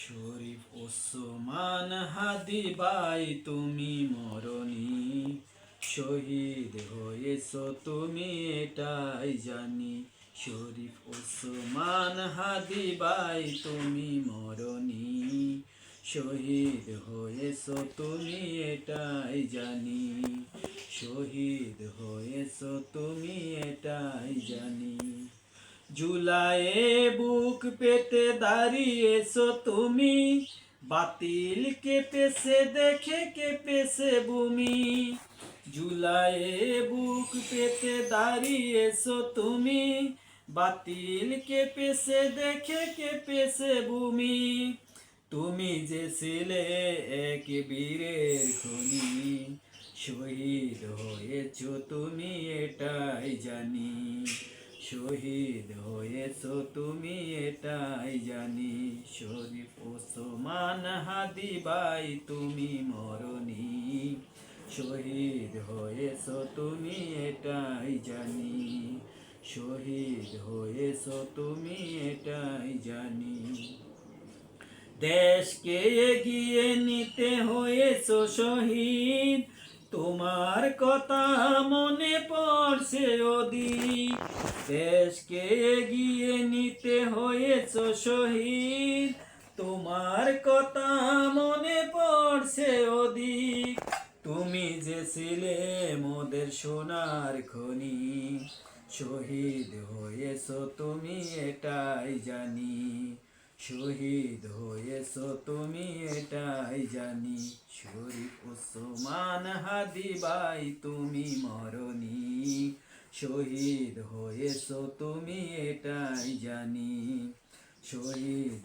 শরীফ ওসমান হাদি ভাই তুমি মরণি, শহীদ হয়েছ তুমি এটাই জানি। শরীফ ওসমান হাদি ভাই তুমি মরণি, শহীদ হয়েছ তুমি এটাই জানি। শহীদ হয়েছ তুমি এটাই জানি। জুলাইয়ে বুক পেতে দাঁড়িয়েছো তুমি, বাতিল কেঁপেছে দেখে কেঁপেছে ভূমি। জুলাইয়ে বুক পেতে দাঁড়িয়েছো তুমি, বাতিল কেঁপেছে দেখে কেঁপেছে ভূমি। তুমি যে ছিলে এক বীরের খনি, শহীদ হয়েছ তুমি এটাই জানি। শহীদ হয়েছ তুমি এটাই জানি। শরীফ ওসমান হাদি ভাই তুমি মরণি, শহীদ হয়েছ তুমি এটাই জানি। শহীদ হয়েছ তুমি এটাই জানি। দেশকে এগিয়ে নিতে হয়েছ শহীদ, তোমার কথা মনে পড়ছে অধিক। দেশকে এগিয়ে নিতে হয়েছ শহীদ, তোমার কথা মনে পড়ছে অধিক। তুমি যে ছিলে মোদের সোনার খনি, শহীদ হয়েছ তুমি এটাই জানি। শহীদ হয়েছ তুমি এটাই জানি। শরীফ ওসমান হাদি ভাই তুমি মরণি, শহীদ হয়েছ তুমি এটাই জানি। শহীদ